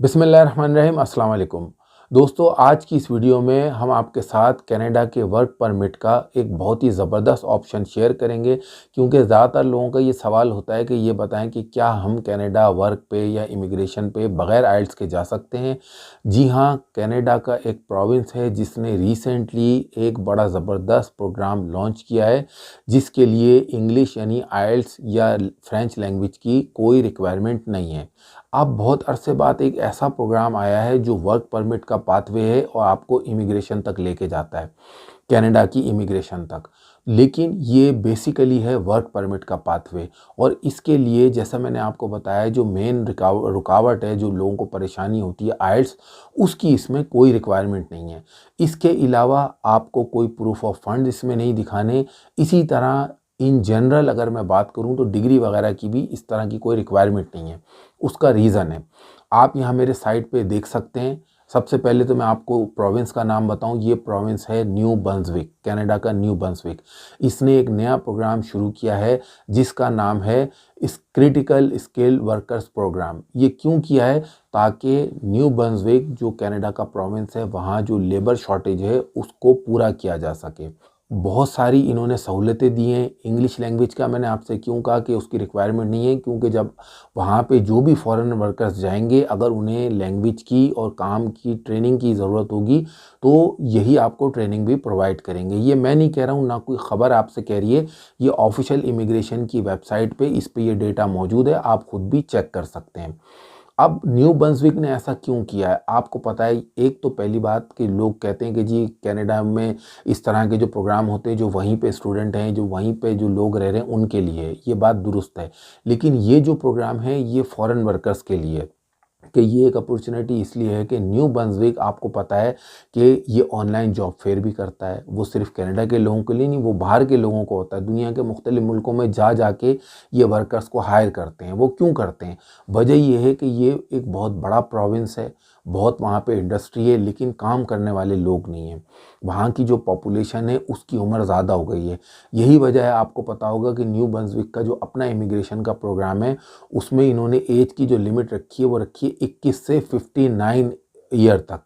बिस्मिल्लाहिर्रहमानिर्रहीम, अस्सलाम वालेकुम। दोस्तों, आज की इस वीडियो में हम आपके साथ कनाडा के वर्क परमिट का एक बहुत ही ज़बरदस्त ऑप्शन शेयर करेंगे, क्योंकि ज़्यादातर लोगों का ये सवाल होता है कि ये बताएं कि क्या हम कनाडा वर्क पे या इमिग्रेशन पे बग़ैर आइल्स के जा सकते हैं। जी हाँ, कनाडा का एक प्रोविंस है जिसने रिसेंटली एक बड़ा ज़बरदस्त प्रोग्राम लॉन्च किया है, जिसके लिए इंग्लिश यानी आइल्स या फ्रेंच लैंग्वेज की कोई रिक्वायरमेंट नहीं है। अब बहुत अरसे बाद एक ऐसा प्रोग्राम आया है जो वर्क परमिट का पाथवे है और आपको इमिग्रेशन तक लेके जाता है, कनाडा की इमिग्रेशन तक। लेकिन ये बेसिकली है वर्क परमिट का पाथवे, और इसके लिए जैसा मैंने आपको बताया जो मेन रुकावट है, जो लोगों को परेशानी होती है आइल्स, उसकी इसमें कोई रिक्वायरमेंट नहीं है। इसके अलावा आपको कोई प्रूफ ऑफ फंड इसमें नहीं दिखाने। इसी तरह इन जनरल अगर मैं बात करूं तो डिग्री वगैरह की भी इस तरह की कोई रिक्वायरमेंट नहीं है। उसका रीज़न है, आप यहाँ मेरे साइट पे देख सकते हैं। सबसे पहले तो मैं आपको प्रोविंस का नाम बताऊं, ये प्रोविंस है न्यू ब्रंसविक, कनाडा का न्यू ब्रंसविक। इसने एक नया प्रोग्राम शुरू किया है जिसका नाम है इस क्रिटिकल स्किल वर्कर्स प्रोग्राम। ये क्यों किया है? ताकि न्यू ब्रंसविक जो कनाडा का प्रोविंस है, वहाँ जो लेबर शॉर्टेज है उसको पूरा किया जा सके। बहुत सारी इन्होंने सहूलतें दी हैं। इंग्लिश लैंग्वेज का मैंने आपसे क्यों कहा कि उसकी रिक्वायरमेंट नहीं है, क्योंकि जब वहाँ पे जो भी फॉरेन वर्कर्स जाएंगे, अगर उन्हें लैंग्वेज की और काम की ट्रेनिंग की ज़रूरत होगी तो यही आपको ट्रेनिंग भी प्रोवाइड करेंगे। ये मैं नहीं कह रहा हूँ, ना कोई ख़बर आपसे कह रही है, ये ऑफिशियल इमिग्रेशन की वेबसाइट पे इस पे ये डेटा मौजूद है, आप खुद भी चेक कर सकते हैं। अब न्यू ब्रंसविक ने ऐसा क्यों किया है? आपको पता है, एक तो पहली बात कि लोग कहते हैं कि जी कनाडा में इस तरह के जो प्रोग्राम होते हैं, जो वहीं पे स्टूडेंट हैं, जो वहीं पे जो लोग रह रहे हैं उनके लिए है। ये बात दुरुस्त है, लेकिन ये जो प्रोग्राम है ये फॉरेन वर्कर्स के लिए है। कि ये एक अपॉर्चुनिटी इसलिए है कि न्यू ब्रंसविक, आपको पता है कि ये ऑनलाइन जॉब फेयर भी करता है। वो सिर्फ कनाडा के लोगों के लिए नहीं, वो बाहर के लोगों को होता है। दुनिया के मुख्तलिफ मुल्कों में जा जाके ये वर्कर्स को हायर करते हैं। वो क्यों करते हैं? वजह ये है कि ये एक बहुत बड़ा प्रोविंस है, बहुत वहाँ पे इंडस्ट्री है, लेकिन काम करने वाले लोग नहीं हैं। वहाँ की जो पॉपुलेशन है उसकी उम्र ज़्यादा हो गई है। यही वजह है, आपको पता होगा कि न्यू ब्रंसविक का जो अपना इमिग्रेशन का प्रोग्राम है, उसमें इन्होंने एज की जो लिमिट रखी है वो रखी है 21 से 59 ईयर तक।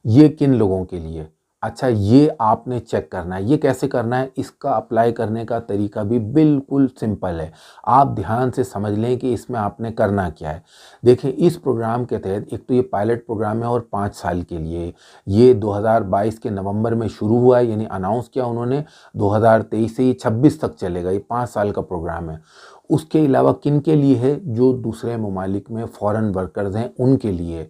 ये किन लोगों के लिए? अच्छा, ये आपने चेक करना है। ये कैसे करना है? इसका अप्लाई करने का तरीका भी बिल्कुल सिंपल है। आप ध्यान से समझ लें कि इसमें आपने करना क्या है। देखिए, इस प्रोग्राम के तहत एक तो ये पायलट प्रोग्राम है और 5 साल के लिए। ये 2022 के नवंबर में शुरू हुआ है, यानी अनाउंस किया उन्होंने। 2023 से ये 26 तक चलेगा। ये 5 साल का प्रोग्राम है। उसके अलावा किन के लिए है? जो दूसरे ममालिक में फॉरेन वर्कर्स हैं उनके लिए।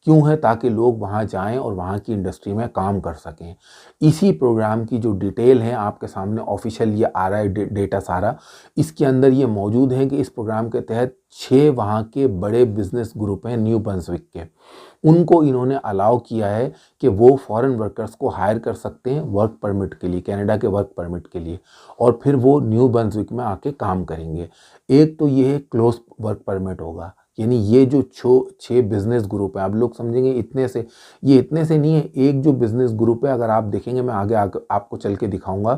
क्यों है? ताकि लोग वहाँ जाएं और वहाँ की इंडस्ट्री में काम कर सकें। इसी प्रोग्राम की जो डिटेल है आपके सामने ऑफिशियल ये आ रहा है डेटा सारा, इसके अंदर ये मौजूद है कि इस प्रोग्राम के तहत 6 वहाँ के बड़े बिजनेस ग्रुप हैं न्यू ब्रंसविक के, उनको इन्होंने अलाउ किया है कि वो फॉरेन वर्कर्स को हायर कर सकते हैं वर्क परमिट के लिए, कनाडा के वर्क परमिट के लिए, और फिर वो न्यू ब्रंसविक में आके काम करेंगे। एक तो ये क्लोज वर्क परमिट होगा, यानी ये जो 6 बिजनेस ग्रुप है, आप लोग समझेंगे इतने से, ये इतने से नहीं है। एक जो बिजनेस ग्रुप है, अगर आप देखेंगे, मैं आगे आपको चल के दिखाऊंगा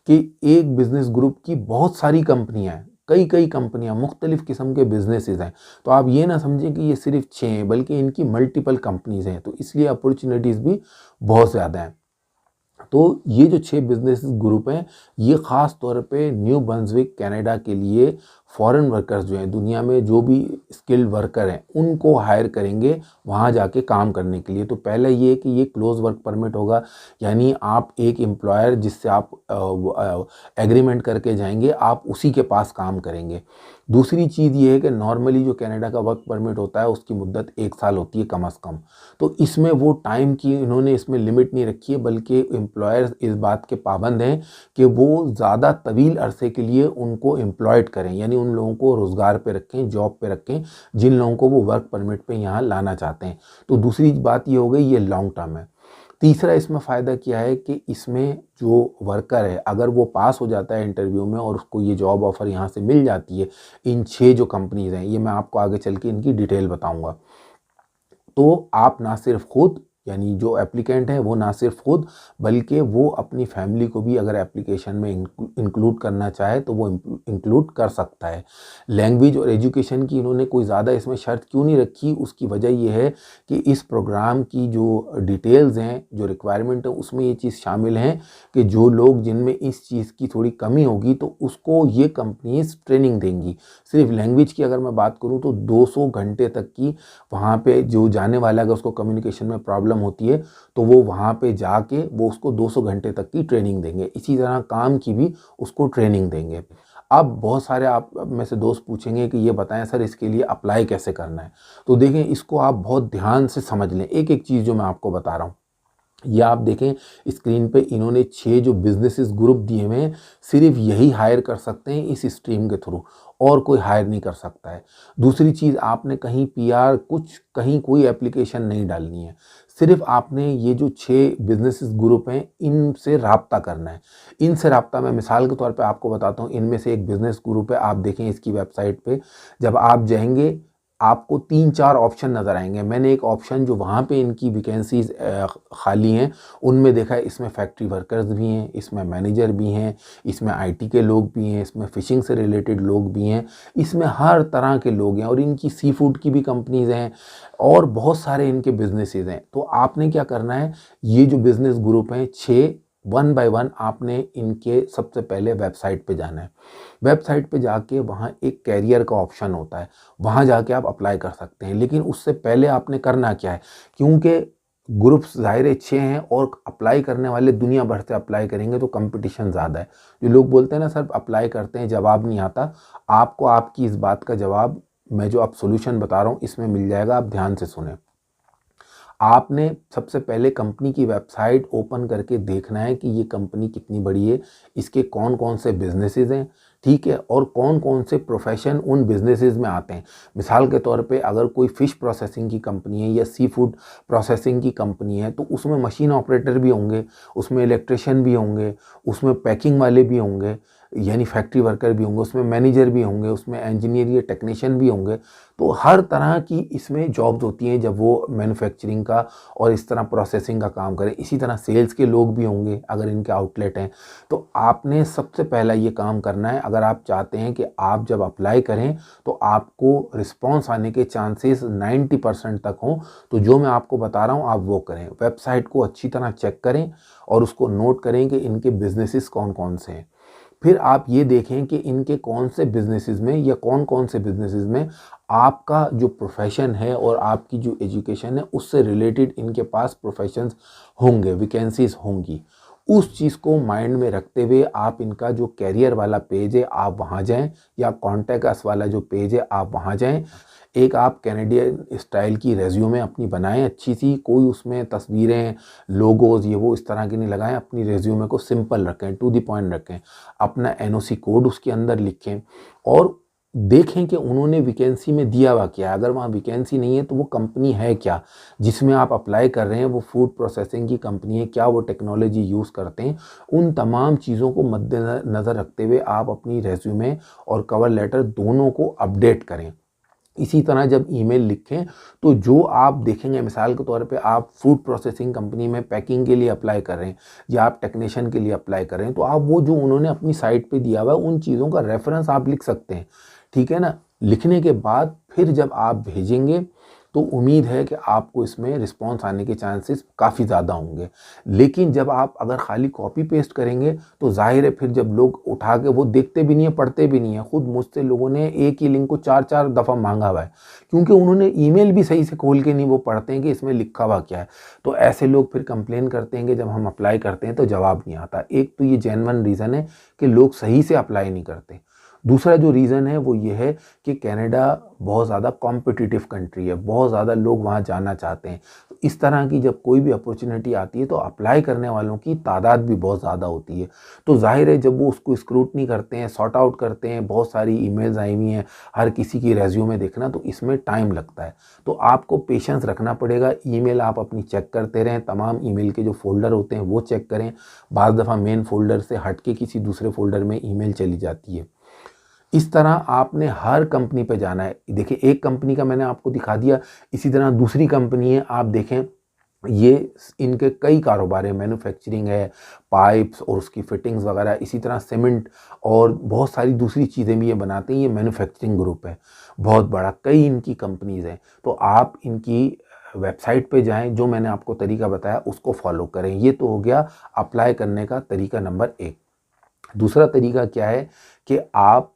कि एक बिजनेस ग्रुप की बहुत सारी कंपनियां हैं, कई कई कंपनियां, मुख्तलिफ किस्म के बिजनेसेस हैं। तो आप ये ना समझें कि ये सिर्फ 6 हैं, बल्कि इनकी मल्टीपल कंपनीज हैं, तो इसलिए अपॉर्चुनिटीज़ भी बहुत ज़्यादा हैं। तो ये जो 6 बिजनेस ग्रुप हैं, ये ख़ास तौर पे न्यू ब्रंसविक कनाडा के लिए फॉरेन वर्कर्स जो हैं, दुनिया में जो भी स्किल्ड वर्कर हैं, उनको हायर करेंगे वहाँ जाके काम करने के लिए। तो पहले ये कि ये क्लोज वर्क परमिट होगा, यानी आप एक एम्प्लॉयर जिससे आप एग्रीमेंट करके जाएंगे, आप उसी के पास काम करेंगे। दूसरी चीज़ ये है कि नॉर्मली जो कनाडा का वर्क परमिट होता है उसकी मुद्दत 1 साल होती है कम अज़ कम। तो इसमें वो टाइम की इन्होंने इसमें लिमिट नहीं रखी है, बल्कि एम्प्लॉयर्स इस बात के पाबंद हैं कि वो ज़्यादा तवील अरसे के लिए उनको एम्प्लॉयड करें, यानी उन लोगों को रोज़गार पे रखें, जॉब पे रखें, जिन लोगों को वो वर्क परमिट पे यहाँ लाना चाहते हैं। तो दूसरी बात ये हो गई, ये लॉन्ग टर्म है। तीसरा इसमें फ़ायदा क्या है कि इसमें जो वर्कर है, अगर वो पास हो जाता है इंटरव्यू में और उसको ये जॉब ऑफ़र यहाँ से मिल जाती है, इन 6 जो कंपनीज़ हैं, ये मैं आपको आगे चल के इनकी डिटेल बताऊँगा, तो आप ना सिर्फ खुद यानी जो एप्लीकेंट हैं वो ना सिर्फ खुद बल्कि वो अपनी फैमिली को भी अगर एप्लीकेशन में इंक्लूड करना चाहे तो वो इंक्लूड कर सकता है। लैंग्वेज और एजुकेशन की इन्होंने कोई ज़्यादा इसमें शर्त क्यों नहीं रखी, उसकी वजह ये है कि इस प्रोग्राम की जो डिटेल्स हैं, जो रिक्वायरमेंट है, उसमें ये चीज़ शामिल हैं कि जो लोग जिनमें इस चीज़ की थोड़ी कमी होगी तो उसको ये कंपनीज ट्रेनिंग देंगी। सिर्फ लैंग्वेज की अगर मैं बात करूँ तो 200 घंटे तक की वहाँ पे जो जाने वाला अगर उसको कम्युनिकेशन में प्रॉब्लम होती है तो वो वहाँ पे जाके वो उसको 200 घंटे तक की ट्रेनिंग देंगे। इसी तरह काम की भी उसको ट्रेनिंग देंगे। अब बहुत सारे आप में से दोस्त पूछेंगे कि ये बताएं सर इसके लिए अप्लाई कैसे करना है। तो देखें, इसको आप बहुत ध्यान से समझ लें, एक एक चीज़ जो मैं आपको बता रहा हूँ। ये आप देखें स्क्रीन पे इन्होंने 6 जो बिजनेसेस ग्रुप दिए हुए हैं, सिर्फ यही हायर कर सकते हैं इस स्ट्रीम के थ्रू, और कोई हायर नहीं कर सकता है। दूसरी चीज़, आपने कहीं पीआर कहीं कोई एप्लीकेशन नहीं डालनी है। सिर्फ आपने ये जो 6 बिजनेसेस ग्रुप हैं इनसे राब्ता करना है। इनसे राब्ता मैं मिसाल के तौर पे आपको बताता हूँ। इनमें से एक बिजनेस ग्रुप है, आप देखें इसकी वेबसाइट पे जब आप जाएंगे आपको 3-4 ऑप्शन नज़र आएंगे। मैंने एक ऑप्शन जो वहाँ पे इनकी वैकेंसीज खाली हैं उनमें देखा है, इसमें फैक्ट्री वर्कर्स भी हैं, इसमें मैनेजर भी हैं, इसमें आईटी के लोग भी हैं, इसमें फ़िशिंग से रिलेटेड लोग भी हैं, इसमें हर तरह के लोग हैं, और इनकी सी फूड की भी कंपनीज़ हैं और बहुत सारे इनके बिजनेसेस हैं। तो आपने क्या करना है, ये जो बिज़नेस ग्रुप हैं 6 1 बाय 1 आपने इनके सबसे पहले वेबसाइट पे जाना है। वेबसाइट पे जाके वहाँ एक कैरियर का ऑप्शन होता है, वहाँ जाके आप अप्लाई कर सकते हैं। लेकिन उससे पहले आपने करना क्या है, क्योंकि ग्रुप्स ज़ाहिर अच्छे हैं और अप्लाई करने वाले दुनिया भर से अप्लाई करेंगे तो कंपटीशन ज़्यादा है। जो लोग बोलते हैं ना सर अप्लाई करते हैं जवाब नहीं आता, आपको आपकी इस बात का जवाब मैं जो आप सोल्यूशन बता रहा हूँ इसमें मिल जाएगा। आप ध्यान से सुने। आपने सबसे पहले कंपनी की वेबसाइट ओपन करके देखना है कि ये कंपनी कितनी बड़ी है, इसके कौन कौन से बिजनेसेस हैं, ठीक है, और कौन कौन से प्रोफेशन उन बिजनेसेस में आते हैं। मिसाल के तौर पे अगर कोई फ़िश प्रोसेसिंग की कंपनी है या सी फूड प्रोसेसिंग की कंपनी है तो उसमें मशीन ऑपरेटर भी होंगे, उसमें इलेक्ट्रिशियन भी होंगे, उसमें पैकिंग वाले भी होंगे यानी फैक्ट्री वर्कर भी होंगे, उसमें मैनेजर भी होंगे, उसमें इंजीनियर या टेक्नीशियन भी होंगे। तो हर तरह की इसमें जॉब्स होती हैं जब वो मैन्युफैक्चरिंग का और इस तरह प्रोसेसिंग का काम करें। इसी तरह सेल्स के लोग भी होंगे अगर इनके आउटलेट हैं। तो आपने सबसे पहला ये काम करना है, अगर आप चाहते हैं कि आप जब अप्लाई करें तो आपको रिस्पॉन्स आने के चांसेस 90% तक हों, तो जो मैं आपको बता रहा हूँ आप वो करें। वेबसाइट को अच्छी तरह चेक करें और उसको नोट करें कि इनके बिजनेसेस कौन कौन से हैं। फिर आप ये देखें कि इनके कौन से बिजनेसेस में या कौन कौन से बिजनेसेस में आपका जो प्रोफेशन है और आपकी जो एजुकेशन है उससे रिलेटेड इनके पास प्रोफेशंस होंगे, वैकेंसीज होंगी। उस चीज़ को माइंड में रखते हुए आप इनका जो कैरियर वाला पेज है आप वहाँ जाएं, या कॉन्टैक्ट अस वाला जो पेज है आप वहाँ जाएं। एक आप कैनेडियन स्टाइल की रेज्यूमे अपनी बनाएं अच्छी सी, कोई उसमें तस्वीरें, लोगोज़ ये वो इस तरह की नहीं लगाएं। अपनी रेज्यूमे को सिंपल रखें, टू द पॉइंट रखें। अपना एनओसी कोड उसके अंदर लिखें और देखें कि उन्होंने वैकेंसी में दिया हुआ क्या है। अगर वहाँ वैकेंसी नहीं है तो वो कंपनी है क्या जिसमें आप अप्लाई कर रहे हैं, वो फूड प्रोसेसिंग की कंपनी है क्या, वो टेक्नोलॉजी यूज़ करते हैं। उन तमाम चीज़ों को मद्देनज़र रखते हुए आप अपनी रेज्यूमे और कवर लेटर दोनों को अपडेट करें। इसी तरह जब ईमेल लिखें तो जो आप देखेंगे, मिसाल के तौर पे आप फूड प्रोसेसिंग कंपनी में पैकिंग के लिए अप्लाई कर रहे हैं या आप टेक्नीशियन के लिए अप्लाई कर रहे हैं, तो आप वो जो उन्होंने अपनी साइट पे दिया हुआ है उन चीज़ों का रेफरेंस आप लिख सकते हैं, ठीक है ना। लिखने के बाद फिर जब आप भेजेंगे तो उम्मीद है कि आपको इसमें रिस्पॉन्स आने के चांसेस काफ़ी ज़्यादा होंगे। लेकिन जब आप अगर खाली कॉपी पेस्ट करेंगे तो जाहिर है फिर जब लोग उठा के वो देखते भी नहीं है, पढ़ते भी नहीं है। खुद मुझसे लोगों ने एक ही लिंक को 4-4 दफ़ा मांगा हुआ है क्योंकि उन्होंने ईमेल भी सही से खोल के नहीं वो पढ़ते हैं कि इसमें लिखा हुआ क्या है। तो ऐसे लोग फिर कंप्लेन करते हैं कि जब हम अप्लाई करते हैं तो जवाब नहीं आता। एक तो ये जेन्युइन रीज़न है कि लोग सही से अप्लाई नहीं करते। दूसरा जो रीज़न है वो ये है कि कनाडा बहुत ज़्यादा कॉम्पिटिटिव कंट्री है, बहुत ज़्यादा लोग वहाँ जाना चाहते हैं। तो इस तरह की जब कोई भी अपॉर्चुनिटी आती है तो अप्लाई करने वालों की तादाद भी बहुत ज़्यादा होती है। तो जाहिर है जब वो उसको स्क्रूटनी करते हैं, सॉर्ट आउट करते हैं, बहुत सारी ईमेल्स आई हुई हैं, हर किसी की रेज्यूमे देखना, तो इसमें टाइम लगता है। तो आपको पेशेंस रखना पड़ेगा। ईमेल आप अपनी चेक करते रहें, तमाम ईमेल के जो फोल्डर होते हैं वो चेक करें। बाज़ दफ़ा मेन फोल्डर से हट के किसी दूसरे फोल्डर में ईमेल चली जाती है। इस तरह आपने हर कंपनी पे जाना है। देखिए एक कंपनी का मैंने आपको दिखा दिया, इसी तरह दूसरी कंपनी है, आप देखें ये इनके कई कारोबार हैं, मैन्युफैक्चरिंग है, पाइप्स और उसकी फिटिंग्स वगैरह, इसी तरह सीमेंट और बहुत सारी दूसरी चीज़ें भी ये बनाते हैं। ये मैन्युफैक्चरिंग ग्रुप है बहुत बड़ा, कई इनकी कंपनीज़ हैं। तो आप इनकी वेबसाइट पे जाएं, जो मैंने आपको तरीका बताया उसको फॉलो करें। ये तो हो गया अप्लाई करने का तरीका नंबर 1। दूसरा तरीका क्या है कि आप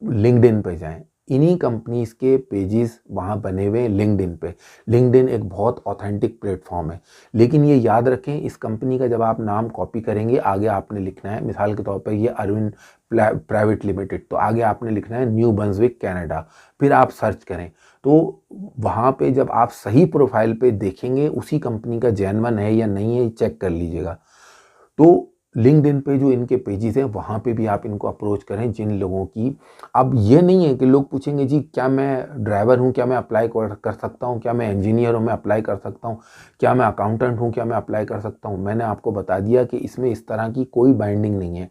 लिंक्डइन पे जाएं। इन्हीं कंपनीज के पेजेस वहाँ बने हुए हैं लिंक्डइन पे। लिंक्डइन एक बहुत ऑथेंटिक प्लेटफॉर्म है, लेकिन ये याद रखें, इस कंपनी का जब आप नाम कॉपी करेंगे आगे आपने लिखना है, मिसाल के तौर पर ये अरविंद प्राइवेट लिमिटेड, तो आगे आपने लिखना है न्यू ब्रंसविक कनाडा, फिर आप सर्च करें। तो वहाँ पे जब आप सही प्रोफाइल पे देखेंगे उसी कंपनी का जेन्युइन है या नहीं है, चेक कर लीजिएगा। तो लिंक्डइन पे जो इनके पेजेस हैं वहाँ पे भी आप इनको अप्रोच करें, जिन लोगों की, अब ये नहीं है कि लोग पूछेंगे जी क्या मैं ड्राइवर हूँ, क्या मैं अप्लाई कर सकता हूँ, क्या मैं इंजीनियर हूँ मैं अप्लाई कर सकता हूँ, क्या मैं अकाउंटेंट हूँ क्या मैं अप्लाई कर सकता हूँ। मैंने आपको बता दिया कि इसमें इस तरह की कोई बाइंडिंग नहीं है।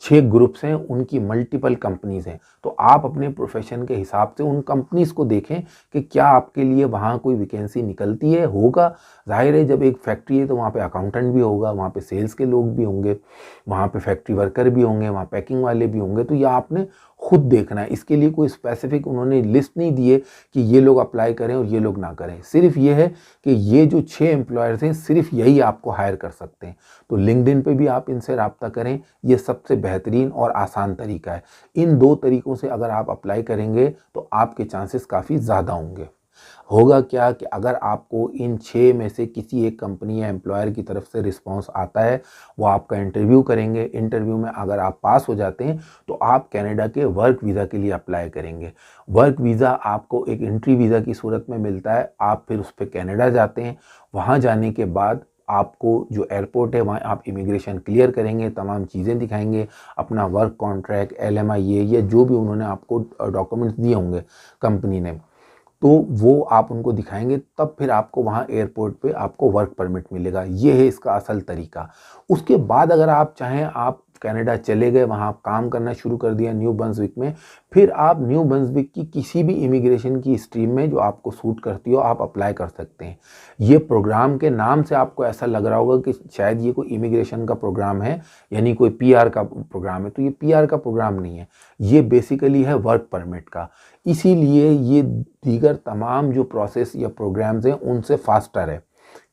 6 ग्रुप्स हैं, उनकी मल्टीपल कंपनीज हैं, तो आप अपने प्रोफेशन के हिसाब से उन कंपनीज को देखें कि क्या आपके लिए वहाँ कोई वैकेंसी निकलती है। होगा, जाहिर है, जब एक फैक्ट्री है तो वहाँ पे अकाउंटेंट भी होगा, वहाँ पे सेल्स के लोग भी होंगे, वहाँ पे फैक्ट्री वर्कर भी होंगे, वहाँ पैकिंग वाले भी होंगे। तो यह आपने खुद देखना है, इसके लिए कोई स्पेसिफिक उन्होंने लिस्ट नहीं दी है कि ये लोग अप्लाई करें और ये लोग ना करें। सिर्फ ये है कि ये जो 6 एम्प्लॉयर्स हैं सिर्फ यही आपको हायर कर सकते हैं। तो लिंक्डइन पे भी आप इनसे राब्ता करें, ये सबसे बेहतरीन और आसान तरीका है। इन 2 तरीकों से अगर आप अप्लाई करेंगे तो आपके चांसेस काफ़ी ज़्यादा होंगे। होगा क्या कि अगर आपको इन 6 में से किसी एक कंपनी या एम्प्लॉयर की तरफ से रिस्पांस आता है, वो आपका इंटरव्यू करेंगे। इंटरव्यू में अगर आप पास हो जाते हैं तो आप कनाडा के वर्क वीज़ा के लिए अप्लाई करेंगे। वर्क वीज़ा आपको एक एंट्री वीज़ा की सूरत में मिलता है। आप फिर उस पर कनाडा जाते हैं। वहाँ जाने के बाद आपको जो एयरपोर्ट है वहाँ आप इमिग्रेशन क्लियर करेंगे, तमाम चीज़ें दिखाएंगे, अपना वर्क कॉन्ट्रैक्ट, LMIA या जो भी उन्होंने आपको डॉक्यूमेंट्स दिए होंगे कंपनी ने, तो वो आप उनको दिखाएंगे, तब फिर आपको वहाँ एयरपोर्ट पे आपको वर्क परमिट मिलेगा। ये है इसका असल तरीका। उसके बाद अगर आप चाहें, आप कनाडा चले गए, वहाँ काम करना शुरू कर दिया न्यू ब्रंसविक में, फिर आप न्यू ब्रंसविक की किसी भी इमिग्रेशन की स्ट्रीम में जो आपको सूट करती हो आप अप्लाई कर सकते हैं। ये प्रोग्राम के नाम से आपको ऐसा लग रहा होगा कि शायद ये कोई इमिग्रेशन का प्रोग्राम है, यानी कोई PR का प्रोग्राम है, तो ये PR का प्रोग्राम नहीं है, ये बेसिकली है वर्क परमिट का। इसीलिए ये दीगर तमाम जो प्रोसेस या प्रोग्राम्स हैं उनसे फास्टर है,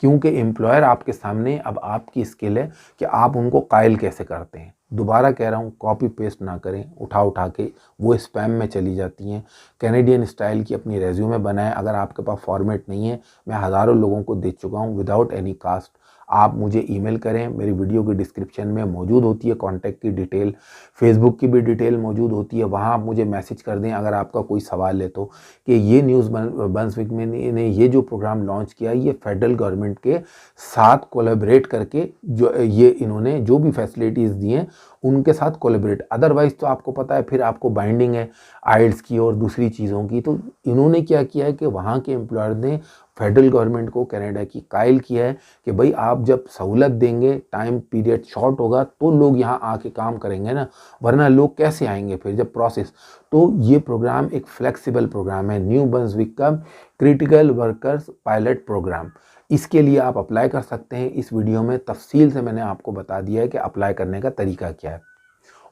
क्योंकि एम्प्लॉयर आपके सामने, अब आपकी स्किल है कि आप उनको कायल कैसे करते हैं। दोबारा कह रहा हूँ, कॉपी पेस्ट ना करें, उठा के वो स्पैम में चली जाती हैं। कैनेडियन स्टाइल की अपनी रेज्यूमे बनाएं। अगर आपके पास फॉर्मेट नहीं है, मैं हज़ारों लोगों को दे चुका हूँ विदाउट एनी कास्ट। आप मुझे ईमेल करें, मेरी वीडियो के डिस्क्रिप्शन में मौजूद होती है कॉन्टैक्ट की डिटेल, फेसबुक की भी डिटेल मौजूद होती है, वहाँ आप मुझे मैसेज कर दें अगर आपका कोई सवाल है तो, कि ये न्यूज़ ब्रंसविक में ने ये जो प्रोग्राम लॉन्च किया ये फेडरल गवर्नमेंट के साथ कोलैबोरेट करके, जो ये इन्होंने जो भी फैसिलिटीज़ दी हैं उनके साथ कोलैबोरेट। अदरवाइज़ तो आपको पता है फिर आपको बाइंडिंग है आइल्स की और दूसरी चीज़ों की। तो इन्होंने क्या किया है कि वहाँ के एम्प्लॉयर ने फेडरल गवर्नमेंट को कनाडा की कायल किया है कि भाई आप जब सहूलत देंगे, टाइम पीरियड शॉर्ट होगा तो लोग यहाँ आके काम करेंगे ना, वरना लोग कैसे आएंगे फिर जब प्रोसेस। तो ये प्रोग्राम एक फ्लेक्सिबल प्रोग्राम है, न्यू ब्रंसविक का क्रिटिकल वर्कर्स पायलट प्रोग्राम। इसके लिए आप अप्लाई कर सकते हैं। इस वीडियो में तफसील से मैंने आपको बता दिया है कि अप्लाई करने का तरीका क्या है।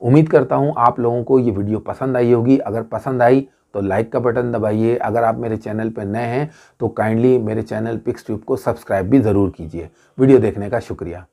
उम्मीद करता हूँ आप लोगों को ये वीडियो पसंद आई होगी। अगर पसंद आई तो लाइक का बटन दबाइए। अगर आप मेरे चैनल पर नए हैं तो काइंडली मेरे चैनल पिक्स ट्यूब को सब्सक्राइब भी ज़रूर कीजिए। वीडियो देखने का शुक्रिया।